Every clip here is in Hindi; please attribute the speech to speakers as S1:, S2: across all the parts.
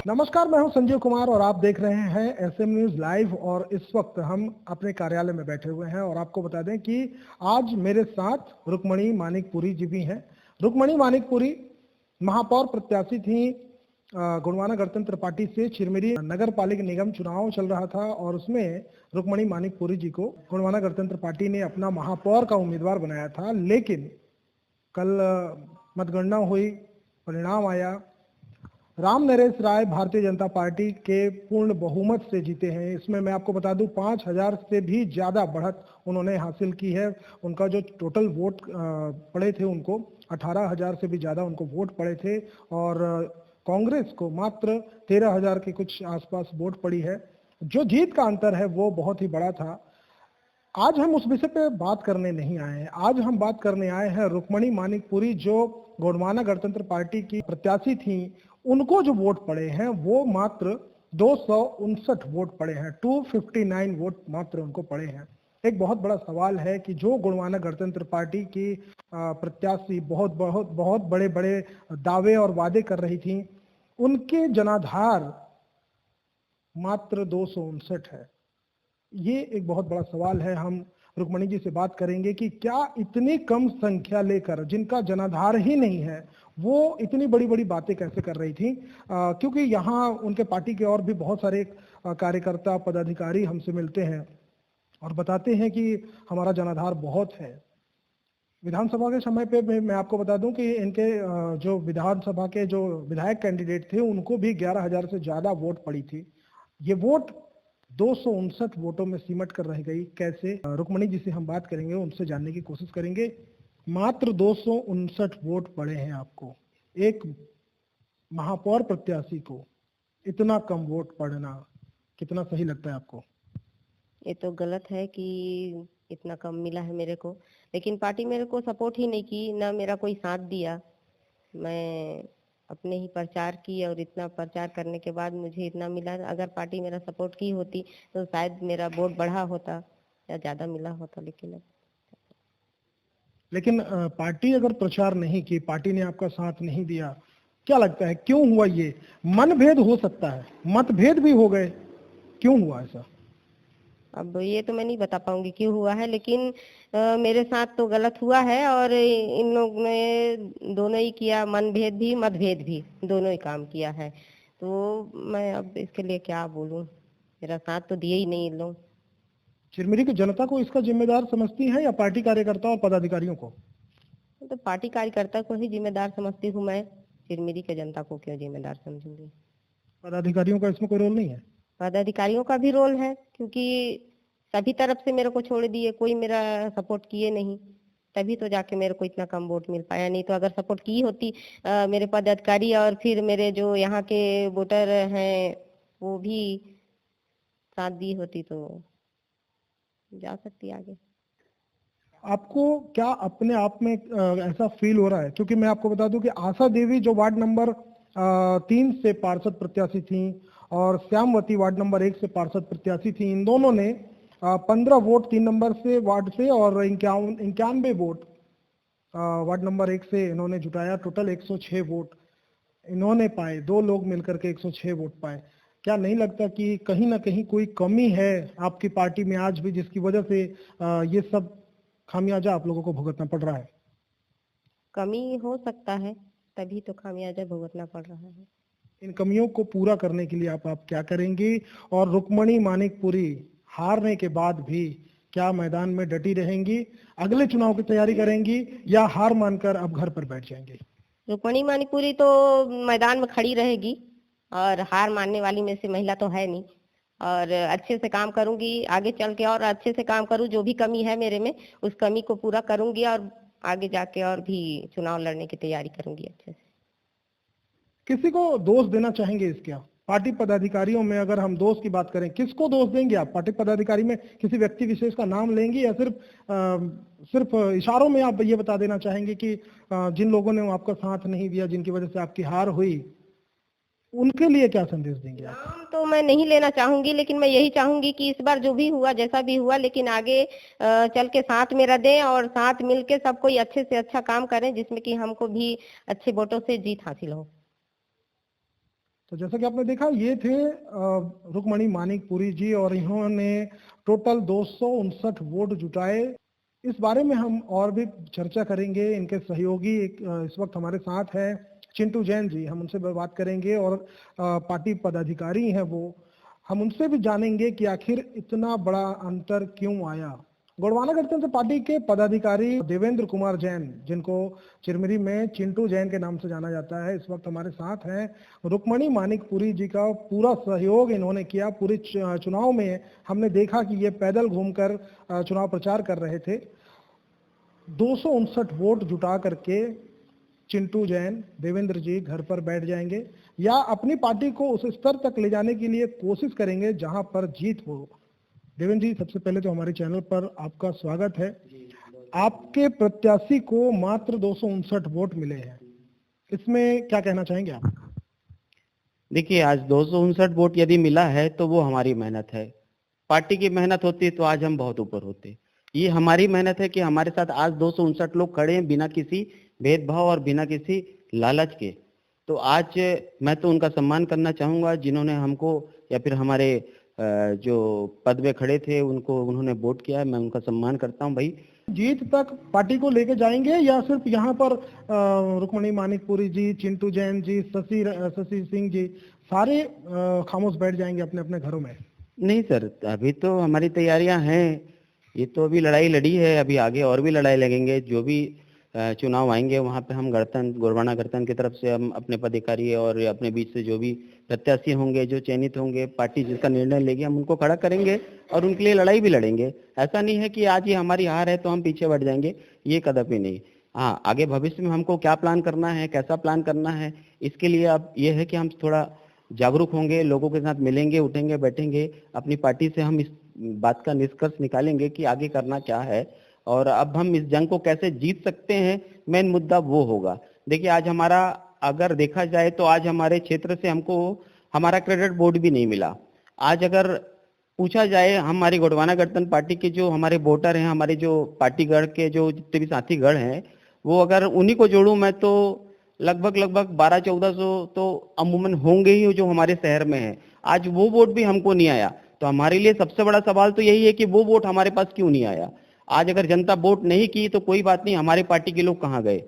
S1: नमस्कार, मैं हूं संजीव कुमार और आप देख रहे हैं एसएम न्यूज लाइव। और इस वक्त हम अपने कार्यालय में बैठे हुए हैं और आपको बता दें कि आज मेरे साथ रुक्मणी मानिकपुरी जी भी हैं। रुक्मणी मानिकपुरी महापौर प्रत्याशी थी गोंडवाना गणतंत्र पार्टी से। चिरमिरी नगर पालिका निगम चुनाव चल रहा था और उसमें रुक्मणी मानिकपुरी जी को गोंडवाना गणतंत्र पार्टी ने अपना महापौर का उम्मीदवार बनाया था, लेकिन कल मतगणना हुई, परिणाम आया। राम नरेश राय भारतीय जनता पार्टी के पूर्ण बहुमत से जीते हैं। इसमें मैं आपको बता दूं 5,000 से भी ज्यादा बढ़त उन्होंने हासिल की है। उनका जो टोटल वोट पड़े थे उनको 18,000 से भी ज्यादा उनको वोट पड़े थे और कांग्रेस को मात्र 13,000 के कुछ आसपास वोट पड़ी है। जो जीत का अंतर है वो बहुत ही बड़ा था। आज हम उस विषय पे बात करने नहीं आए हैं। आज हम बात करने आए हैं रुक्मणी मानिकपुरी जो गोंडवाना गणतंत्र पार्टी की प्रत्याशी थी। उनको जो वोट पड़े हैं वो मात्र 259 वोट पड़े हैं। 259 वोट मात्र उनको पड़े हैं। एक बहुत बड़ा सवाल है कि जो गोंडवाना गणतंत्र पार्टी की प्रत्याशी बहुत बहुत बहुत बड़े बड़े दावे और वादे कर रही थी, उनके जनाधार मात्र 259 है। ये एक बहुत बड़ा सवाल है। हम रुक्मणी जी से बात करेंगे कि क्या इतनी कम संख्या लेकर, जिनका जनाधार ही नहीं है, वो इतनी बड़ी बड़ी बातें कैसे कर रही थी। क्योंकि यहाँ उनके पार्टी के और भी बहुत सारे कार्यकर्ता पदाधिकारी हमसे मिलते हैं और बताते हैं कि हमारा जनाधार बहुत है। विधानसभा के समय पे मैं आपको बता दूं कि इनके जो विधानसभा के जो विधायक कैंडिडेट थे उनको भी 11,000 से ज्यादा वोट पड़ी थी। ये वोट 259 वोटों में सिमट कर रह गई। कैसे, रुक्मणी जी से हम बात करेंगे, उनसे जानने की कोशिश करेंगे। मात्र 259 वोट पड़े हैं आपको। एक महापौर प्रत्याशी को इतना कम वोट पड़ना कितना सही लगता है आपको?
S2: ये तो गलत है कि इतना कम मिला है मेरे को, लेकिन पार्टी मेरे को सपोर्ट ही नहीं की, ना मेरा कोई साथ दिया। मैं अपने ही प्रचार की और इतना प्रचार करने के बाद मुझे इतना मिला। अगर पार्टी मेरा सपोर्ट की होती तो शायद मेरा वोट बढ़ा होता या ज्यादा मिला होता।
S1: लेकिन पार्टी अगर प्रचार नहीं की, पार्टी ने आपका साथ नहीं दिया, क्या लगता है क्यों हुआ? ये मनभेद हो सकता है, मतभेद भी हो गए, क्यों हुआ ऐसा?
S2: अब ये तो मैं नहीं बता पाऊंगी क्यों हुआ है, लेकिन मेरे साथ तो गलत हुआ है और इन लोग ने दोनों ही किया, मनभेद भी मतभेद भी दोनों ही काम किया है। तो मैं अब इसके लिए क्या बोलूं, मेरा साथ तो दिए ही नहीं इन लोग।
S1: चिरमिरी की जनता को इसका जिम्मेदार समझती है या पार्टी कार्यकर्ता और पदाधिकारियों को?
S2: तो पार्टी कार्यकर्ता को ही जिम्मेदार समझती हूँ मैं, चिरमिरी के जनता को क्यों जिम्मेदार समझूंगी।
S1: पदाधिकारियों का इसमें कोई रोल नहीं है?
S2: पदाधिकारियों का भी रोल है, क्योंकि सभी तरफ से मेरे को छोड़ दिए, कोई मेरा सपोर्ट किए नहीं, तभी तो जाके मेरे को इतना कम वोट मिल पाया। नहीं तो अगर सपोर्ट की होती मेरे पदाधिकारी और फिर मेरे जो यहाँ के वोटर हैं वो भी साथ दी होती तो जा सकती आगे।
S1: आपको क्या अपने आप में ऐसा फील हो रहा है? क्योंकि मैं आपको बता दूं कि आशा देवी जो वार्ड नंबर 3 से पार्षद प्रत्याशी थी और श्यामवती वार्ड नंबर 1 से पार्षद प्रत्याशी थी, इन दोनों ने 15 वोट 3 नंबर से वार्ड से और 91 वोट वार्ड नंबर 1 से इन्होंने जुटाया। टोटल 106 वोट इन्होंने पाए। दो लोग मिलकर के 106 वोट पाए। क्या नहीं लगता कि कहीं ना कहीं कोई कमी है आपकी पार्टी में आज भी, जिसकी वजह से ये सब खामियाजा आप लोगों को भुगतना पड़ रहा है?
S2: कमी हो सकता है, तभी तो खामियाजा भुगतना पड़ रहा है।
S1: इन कमियों को पूरा करने के लिए आप क्या करेंगी? और रुक्मणी मानिकपुरी हारने के बाद भी क्या मैदान में डटी रहेंगी, अगले चुनाव की तैयारी करेंगी, या हार मानकर अब घर पर बैठ जाएंगी?
S2: रुक्मणी मानिकपुरी तो मैदान में खड़ी रहेगी और हार मानने वाली में से महिला तो है नहीं, और अच्छे से काम करूंगी आगे चल के, और अच्छे से काम करूं, जो भी कमी है मेरे में उस कमी को पूरा करूंगी और आगे जाके और भी चुनाव लड़ने की तैयारी करूंगी अच्छे से।
S1: किसी को दोष देना चाहेंगे इसके? आप पार्टी पदाधिकारियों में अगर हम दोष की बात करें, किसको दोष देंगे आप? पार्टी पदाधिकारी में किसी व्यक्ति विशेष का नाम लेंगे या सिर्फ इशारों में आप ये बता देना चाहेंगे कि जिन लोगों ने आपका साथ नहीं दिया, जिनकी वजह से आपकी हार हुई, उनके लिए क्या संदेश देंगे आप?
S2: नाम तो मैं नहीं लेना चाहूंगी, लेकिन मैं यही चाहूंगी कि इस बार जो भी हुआ, जैसा भी हुआ, लेकिन आगे चल के साथ मेरा दें और साथ मिलके सब कोई अच्छे से अच्छा काम करें, जिसमें कि हमको भी अच्छे वोटों से जीत हासिल हो।
S1: तो जैसा कि आपने देखा, ये थे रुक्मणी मानिकपुरी जी, और इन्होंने टोटल 259 वोट जुटाए। इस बारे में हम और भी चर्चा करेंगे। इनके सहयोगी इस वक्त हमारे साथ हैं चिंटू जैन जी, हम उनसे बात करेंगे, और पार्टी पदाधिकारी हैं वो, हम उनसे भी जानेंगे कि आखिर इतना बड़ा अंतर क्यों आया। गोंडवाना गणतंत्र पार्टी के पदाधिकारी देवेंद्र कुमार जैन, जिनको चिरमिरी में चिंटू जैन के नाम से जाना जाता है, इस वक्त हमारे साथ हैं। रुक्मणी मानिकपुरी जी का पूरा सहयोग इन्होंने किया। पूरे चुनाव में हमने देखा कि ये पैदल घूमकर चुनाव प्रचार कर रहे थे। 259 वोट जुटा करके चिंटू जैन, देवेंद्र जी घर पर बैठ जाएंगे या अपनी पार्टी को उस स्तर तक ले जाने के लिए कोशिश करेंगे जहां पर जीत हो। देवेंद्र जी, सबसे पहले तो हमारे चैनल पर आपका स्वागत है। आपके प्रत्याशी को मात्र 259 वोट मिले हैं, इसमें क्या कहना चाहेंगे आप?
S3: देखिए, आज 259 वोट यदि मिला है तो वो हमारी मेहनत है। पार्टी की मेहनत होती तो आज हम बहुत ऊपर होते। ये हमारी मेहनत है कि हमारे साथ आज 259 लोग खड़े हैं बिना किसी भेदभाव और बिना किसी लालच के। तो आज मैं तो उनका सम्मान करना चाहूंगा जिन्होंने हमको या फिर हमारे जो पद में खड़े थे उनको उन्होंने वोट किया है। मैं उनका सम्मान करता हूं भाई।
S1: जीत तक पार्टी को लेके जाएंगे या सिर्फ यहाँ पर रुक्मणी मानिकपुरी जी, चिंटू जैन जी, शशि सिंह जी सारे खामोश बैठ जाएंगे अपने अपने घरों में?
S3: नहीं सर, अभी तो हमारी तैयारियां हैं। ये तो अभी लड़ाई लड़ी है, अभी आगे और भी लड़ाई लगेंगे। जो भी चुनाव आएंगे वहां पे हम गोंडवाना गणतंत्र की तरफ से हम अपने पदाधिकारी और अपने बीच से जो भी प्रत्याशी होंगे, जो चयनित होंगे, पार्टी जिसका निर्णय लेगी हम उनको खड़ा करेंगे और उनके लिए लड़ाई भी लड़ेंगे। ऐसा नहीं है कि आज ये हमारी हार है तो हम पीछे बढ़ जाएंगे, ये कदापि नहीं। हाँ, आगे भविष्य में हमको क्या प्लान करना है, कैसा प्लान करना है, इसके लिए अब ये है कि हम थोड़ा जागरूक होंगे, लोगों के साथ मिलेंगे, उठेंगे, बैठेंगे। अपनी पार्टी से हम इस बात का निष्कर्ष निकालेंगे कि आगे करना क्या है और अब हम इस जंग को कैसे जीत सकते हैं। मेन मुद्दा वो होगा। देखिए, आज हमारा अगर देखा जाए तो आज हमारे क्षेत्र से हमको हमारा क्रेडिट बोर्ड भी नहीं मिला। आज अगर पूछा जाए हमारी गोंडवाना गणतंत्र पार्टी के जो हमारे वोटर हैं, हमारे जो पार्टीगढ़ के जो जितने भी साथीगढ़ हैं, वो अगर उन्हीं को जोड़ूं मैं तो लगभग 1200-1400 तो अमूमन होंगे ही जो हमारे शहर में है। आज वो वोट भी हमको नहीं आया। तो हमारे लिए सबसे बड़ा सवाल तो यही है कि वो वोट हमारे पास क्यों नहीं आया। आज अगर जनता वोट नहीं की तो कोई बात नहीं, हमारे पार्टी के लोग कहाँ गए।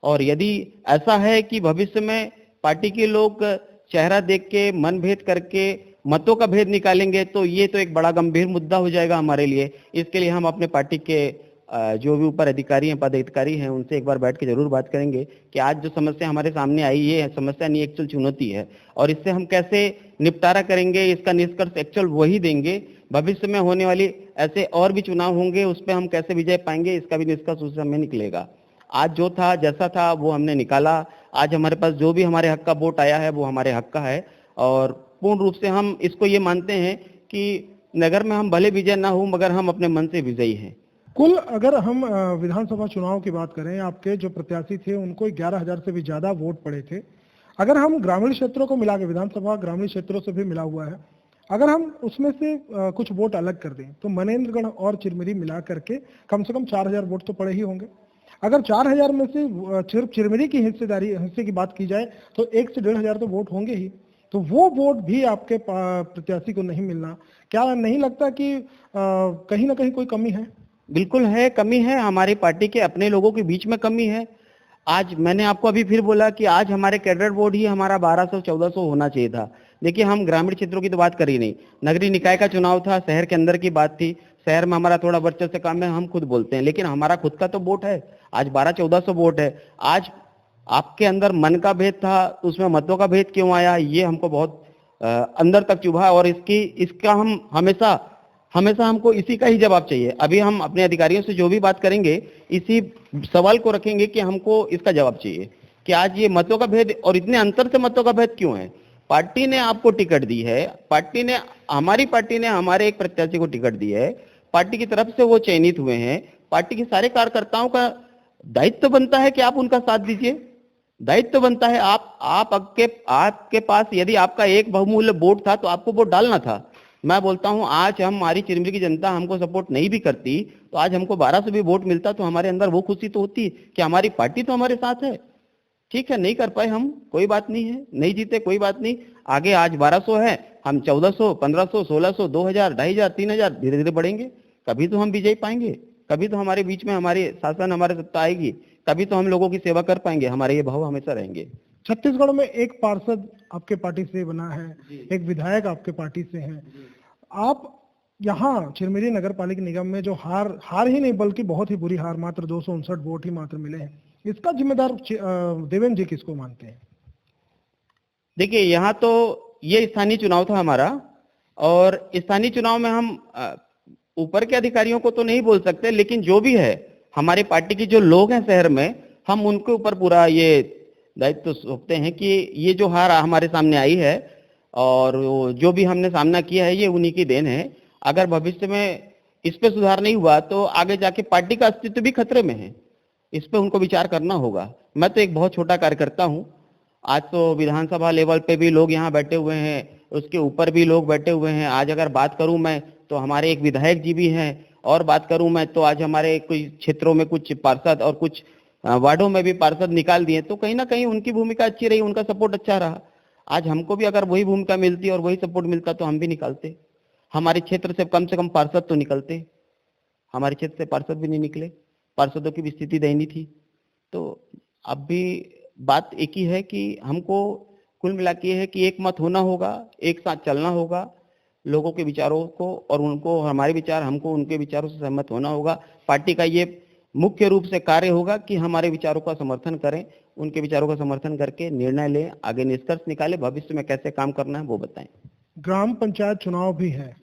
S3: और यदि ऐसा है कि भविष्य में पार्टी के लोग चेहरा देख के मन भेद करके मतों का भेद निकालेंगे तो ये तो एक बड़ा गंभीर मुद्दा हो जाएगा हमारे लिए। इसके लिए हम अपने पार्टी के जो भी ऊपर अधिकारी हैं, पदाधिकारी हैं, उनसे एक बार बैठ के जरूर बात करेंगे कि आज जो समस्या हमारे सामने आई, ये समस्या नहीं, एक्चुअल चुनौती है और इससे हम कैसे निपटारा करेंगे, इसका निष्कर्ष एक्चुअल वही देंगे। भविष्य में होने वाली ऐसे और भी चुनाव होंगे, उस पर हम कैसे विजय पाएंगे, इसका भी निष्कर्ष उस समय निकलेगा। आज जो था, जैसा था, वो हमने निकाला। आज हमारे पास जो भी हमारे हक का वोट आया है वो हमारे हक का है और पूर्ण रूप से हम इसको ये मानते हैं कि नगर में हम भले विजय ना हो मगर हम अपने मन से विजयी हैं।
S1: कुल अगर हम विधानसभा चुनाव की बात करें, आपके जो प्रत्याशी थे उनको 11,000 से भी ज्यादा वोट पड़े थे। अगर हम ग्रामीण क्षेत्रों को मिला के, विधानसभा ग्रामीण क्षेत्रों से भी मिला हुआ है, अगर हम उसमें से कुछ वोट अलग कर दें तो मनेन्द्रगढ़ और चिरमिरी मिला करके कम से कम 4,000 वोट तो पड़े ही होंगे। अगर 4,000 में से सिर्फ चिरमिरी की हिस्से की बात की जाए तो 1 से 1,500 तो वोट होंगे ही। तो वो वोट भी आपके प्रत्याशी को नहीं मिलना, क्या नहीं लगता कि कहीं ना कहीं कोई कमी है?
S3: बिल्कुल है, कमी है। हमारी पार्टी के अपने लोगों के बीच में कमी है। आज मैंने आपको अभी फिर बोला कि आज हमारे कैडर बोर्ड ही हमारा 1200-1400 होना चाहिए था। देखिए, हम ग्रामीण क्षेत्रों की तो बात कर ही नहीं, नगरीय निकाय का चुनाव था, शहर के अंदर की बात थी। शहर में हमारा थोड़ा वर्चस्व कम है, हम खुद बोलते हैं, लेकिन हमारा खुद का तो वोट है। आज 1200-1400 वोट है। आज आपके अंदर मन का भेद था, उसमें मतों का भेद क्यों आया, ये हमको बहुत अंदर तक चुभा और इसका हम हमेशा हमको इसी का ही जवाब चाहिए। अभी हम अपने अधिकारियों से जो भी बात करेंगे इसी सवाल को रखेंगे कि हमको इसका जवाब चाहिए कि आज ये मतों का भेद और इतने अंतर से मतों का भेद क्यों है। पार्टी ने आपको टिकट दी है, हमारी पार्टी ने हमारे एक प्रत्याशी को टिकट दी है, पार्टी की तरफ से वो चयनित हुए हैं। पार्टी के सारे कार्यकर्ताओं का दायित्व बनता है कि आप उनका साथ दीजिए, दायित्व बनता है। आपके पास यदि आपका एक बहुमूल्य वोट था तो आपको वोट डालना था। मैं बोलता हूं, आज हमारी चिरमिरी की जनता हमको सपोर्ट नहीं भी करती तो आज हमको 1200 भी वोट मिलता तो हमारे अंदर वो खुशी तो होती कि हमारी पार्टी तो हमारे साथ है। ठीक है, नहीं कर पाए हम, कोई बात नहीं है, नहीं जीते कोई बात नहीं, आगे आज 1200 है, हम 1400, 1500, 1600, 2000, 2500, 3000 धीरे धीरे बढ़ेंगे, कभी तो हम विजय पाएंगे, कभी तो हमारे बीच में हमारे शासन, हमारे सत्ता आएगी, कभी तो हम लोगों की सेवा कर पाएंगे, हमारे ये भाव हमेशा रहेंगे।
S1: छत्तीसगढ़ में एक पार्षद आपके पार्टी से बना है, एक विधायक आपके पार्टी से है। आप यहाँ चिरमिरी नगर पालिका निगम में जो हार ही नहीं बल्कि बहुत ही बुरी हार, मात्र 259 वोट ही मात्र मिले हैं, इसका जिम्मेदार देवेंद्र जी किसको मानते हैं?
S3: देखिए, यहाँ तो ये स्थानीय चुनाव था हमारा, और स्थानीय चुनाव में हम ऊपर के अधिकारियों को तो नहीं बोल सकते, लेकिन जो भी है हमारे पार्टी के जो लोग हैं शहर में, हम उनके ऊपर पूरा ये दायित्व सौंपते हैं कि ये जो हार हमारे सामने आई है और जो भी हमने सामना किया है, ये उन्हीं की देन है। अगर भविष्य में इस पे सुधार नहीं हुआ तो आगे जाके पार्टी का अस्तित्व भी खतरे में है, इस पे उनको विचार करना होगा। मैं तो एक बहुत छोटा कार्यकर्ता हूँ, आज तो विधानसभा लेवल पे भी लोग यहाँ बैठे हुए हैं, उसके ऊपर भी लोग बैठे हुए हैं। आज अगर बात करूं मैं तो हमारे एक विधायक जी भी हैं, और बात करूं मैं तो आज हमारे कुछ क्षेत्रों में कुछ पार्षद और कुछ वार्डों में भी पार्षद निकाल दिए, तो कहीं ना कहीं उनकी भूमिका अच्छी रही, उनका सपोर्ट अच्छा रहा। आज हमको भी अगर वही भूमिका मिलती और वही सपोर्ट मिलता तो हम भी निकालते। हमारे क्षेत्र से कम पार्षद तो निकलते, हमारे क्षेत्र से पार्षद भी नहीं निकले, पार्षदों की भी स्थिति दयनीय थी। तो अब भी बात एक ही है कि हमको कुल मिला के है कि एक मत होना होगा, एक साथ चलना होगा, लोगों के विचारों को और उनको हमारे विचार, हमको उनके विचारों से सहमत होना होगा। पार्टी का ये मुख्य रूप से कार्य होगा कि हमारे विचारों का समर्थन करें, उनके विचारों का समर्थन करके निर्णय लें, आगे निष्कर्ष निकालें, भविष्य में कैसे काम करना है वो बताएं।
S1: ग्राम पंचायत चुनाव भी है,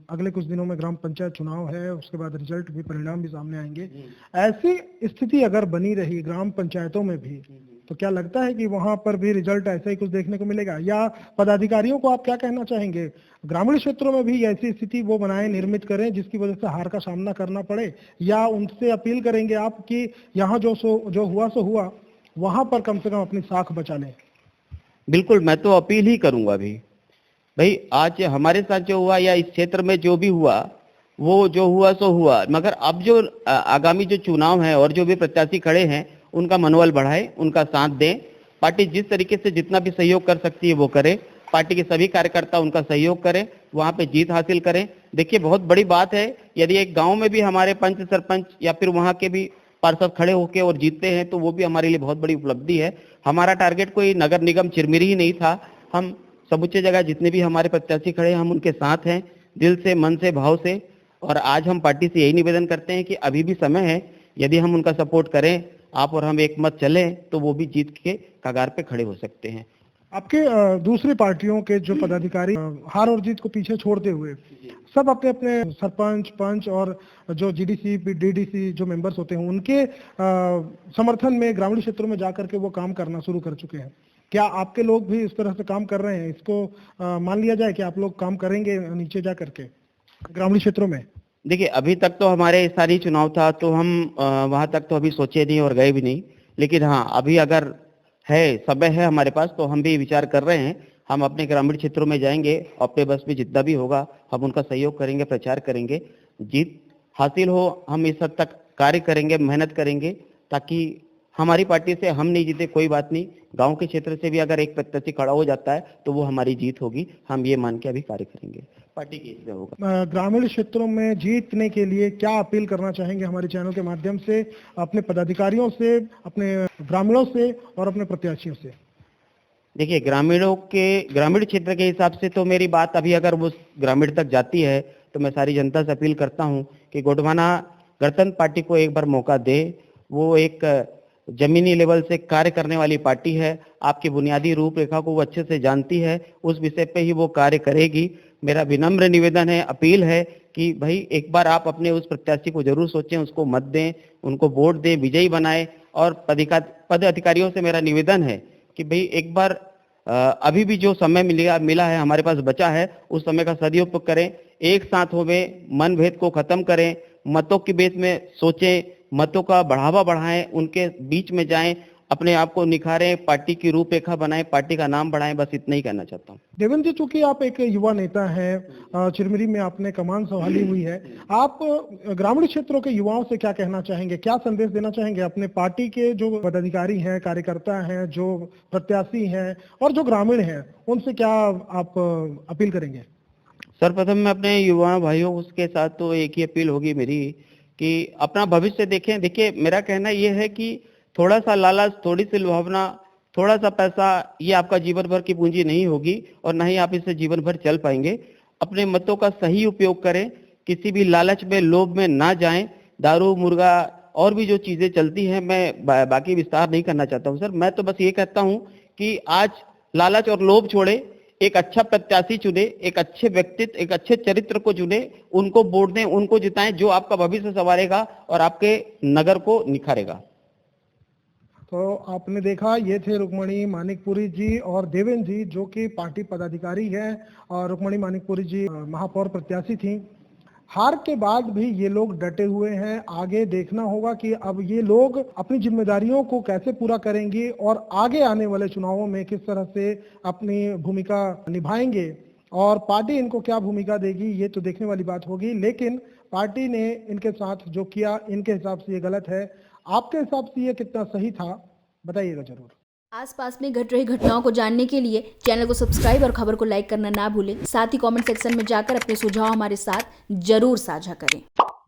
S1: अगले कुछ दिनों में ग्राम पंचायत चुनाव है, उसके बाद रिजल्ट भी, परिणाम भी सामने आएंगे। ऐसी स्थिति अगर बनी रही ग्राम पंचायतों में भी, तो क्या लगता है कि वहां पर भी रिजल्ट ऐसा ही कुछ देखने को मिलेगा? या पदाधिकारियों को आप क्या कहना चाहेंगे, ग्रामीण क्षेत्रों में भी ऐसी स्थिति वो बनाए, निर्मित करें जिसकी वजह से हार का सामना करना पड़े? या उनसे अपील करेंगे आप कि यहाँ जो हुआ सो हुआ, वहां पर कम से कम अपनी साख बचा लें?
S3: बिल्कुल, मैं तो अपील ही करूंगा भाई आज हमारे साथ जो हुआ या इस क्षेत्र में जो भी हुआ, वो जो हुआ सो हुआ, मगर अब जो आगामी जो चुनाव है और जो भी प्रत्याशी खड़े हैं उनका मनोबल बढ़ाए, उनका साथ दें। पार्टी जिस तरीके से जितना भी सहयोग कर सकती है वो करे, पार्टी के सभी कार्यकर्ता उनका सहयोग करें, वहां पे जीत हासिल करें। देखिए, बहुत बड़ी बात है यदि एक गांव में भी हमारे पंच, सरपंच या फिर वहां के भी पार्षद खड़े होकर और जीतते हैं तो वो भी हमारे लिए बहुत बड़ी उपलब्धि है। हमारा टारगेट कोई नगर निगम चिरमिरी ही नहीं था, हम समूचे जगह जितने भी हमारे प्रत्याशी खड़े हैं हम उनके साथ हैं, दिल से, मन से, भाव से। और आज हम पार्टी से यही निवेदन करते हैं कि अभी भी समय है, यदि हम उनका सपोर्ट करें, आप और हम एक मत चलें, तो वो भी जीत के कगार पे खड़े हो सकते हैं।
S1: आपके दूसरी पार्टियों के जो पदाधिकारी हार और जीत को पीछे छोड़ते हुए सब अपने अपने सरपंच, पंच और जो जीडीसी, डीडीसी जो मेंबर्स होते हैं उनके समर्थन में ग्रामीण क्षेत्रों में जाकर के वो काम करना शुरू कर चुके हैं। क्या आपके लोग भी इस तरह से काम कर रहे हैं? इसको मान लिया जाए कि आप लोग काम करेंगे नीचे जा करके ग्रामीण क्षेत्रों में?
S3: देखिए, अभी तक तो हमारे स्थानीय चुनाव था तो हम वहां तक तो अभी सोचे नहीं और गए भी नहीं, लेकिन हाँ, अभी अगर है, समय है हमारे पास, तो हम भी विचार कर रहे हैं। हम अपने ग्रामीण क्षेत्रों में जाएंगे, अपने बस में जितना भी होगा हम उनका सहयोग करेंगे, प्रचार करेंगे, जीत हासिल हो हम इस हद तक कार्य करेंगे, मेहनत करेंगे, ताकि हमारी पार्टी से हम नहीं जीते कोई बात नहीं, गांव के क्षेत्र से भी अगर एक प्रत्याशी खड़ा हो जाता है तो वो हमारी जीत होगी, हम ये मान के अभी कार्य करेंगे, पार्टी के इसमें होगा।
S1: ग्रामीण क्षेत्रों में जीतने के लिए क्या अपील करना चाहेंगे हमारे चैनल के माध्यम से अपने पदाधिकारियों से, अपने ग्रामीणों से और अपने प्रत्याशियों से?
S3: देखिए, ग्रामीण क्षेत्र के हिसाब से तो मेरी बात अभी अगर वो ग्रामीण तक जाती है तो मैं सारी जनता से अपील करता हूँ कि गोंडवाना गणतंत्र पार्टी को एक बार मौका दे। वो एक जमीनी लेवल से कार्य करने वाली पार्टी है, आपकी बुनियादी रूपरेखा को वो अच्छे से जानती है, उस विषय पे ही वो कार्य करेगी। मेरा विनम्र निवेदन है, अपील है कि भाई एक बार आप अपने उस प्रत्याशी को जरूर सोचें, उसको मत दें, उनको वोट दें, विजयी बनाएं। और पद अधिकारियों से मेरा निवेदन है कि भाई एक बार अभी भी जो समय मिला है, हमारे पास बचा है, उस समय का सदुपयोग करें, एक साथ होवे, मनभेद को खत्म करें, मतों की बेस में सोचें, मतों का बढ़ावा बढ़ाएं, उनके बीच में जाएं अपने आप को निखारें, पार्टी की रूपरेखा बनाएं, पार्टी का नाम बढ़ाएं, बस इतना ही कहना चाहता हूँ।
S1: देवेंद्र जी, चूंकि आप एक युवा नेता हैं, चिरमिरी में आपने कमान संभाली हुई है, आप ग्रामीण क्षेत्रों के युवाओं से क्या कहना चाहेंगे, क्या संदेश देना चाहेंगे अपने पार्टी के जो पदाधिकारी हैं, कार्यकर्ता हैं, जो प्रत्याशी हैं और जो ग्रामीण हैं, उनसे क्या आप अपील करेंगे?
S3: सर्वप्रथम मैं अपने युवा भाइयों के साथ तो एक ही अपील होगी मेरी कि अपना भविष्य देखें। देखिए, मेरा कहना यह है कि थोड़ा सा लालच, थोड़ी सी लुभावना, थोड़ा सा पैसा, ये आपका जीवन भर की पूंजी नहीं होगी और ना ही आप इससे जीवन भर चल पाएंगे। अपने मतों का सही उपयोग करें, किसी भी लालच में, लोभ में ना जाएं। दारू, मुर्गा और भी जो चीजें चलती हैं, मैं बाकी विस्तार नहीं करना चाहता हूं सर। मैं तो बस ये कहता हूं कि आज लालच और लोभ छोड़े, एक अच्छा प्रत्याशी चुने, एक अच्छे व्यक्तित्व, एक अच्छे चरित्र को चुने, उनको वोट दें, उनको जिताएं, जो आपका भविष्य संवारेगा और आपके नगर को निखारेगा।
S1: तो आपने देखा, ये थे रुक्मणी मानिकपुरी जी और देवेंद्र जी, जो कि पार्टी पदाधिकारी हैं, और रुक्मणी मानिकपुरी जी महापौर प्रत्याशी थी। हार के बाद भी ये लोग डटे हुए हैं। आगे देखना होगा कि अब ये लोग अपनी जिम्मेदारियों को कैसे पूरा करेंगे और आगे आने वाले चुनावों में किस तरह से अपनी भूमिका निभाएंगे और पार्टी इनको क्या भूमिका देगी, ये तो देखने वाली बात होगी। लेकिन पार्टी ने इनके साथ जो किया, इनके हिसाब से ये गलत है। आपके हिसाब से ये कितना सही था, बताइएगा जरूर।
S4: आसपास में घट रही घटनाओं को जानने के लिए चैनल को सब्सक्राइब और खबर को लाइक करना ना भूलें। साथ ही कमेंट सेक्शन में जाकर अपने सुझाव हमारे साथ जरूर साझा करें।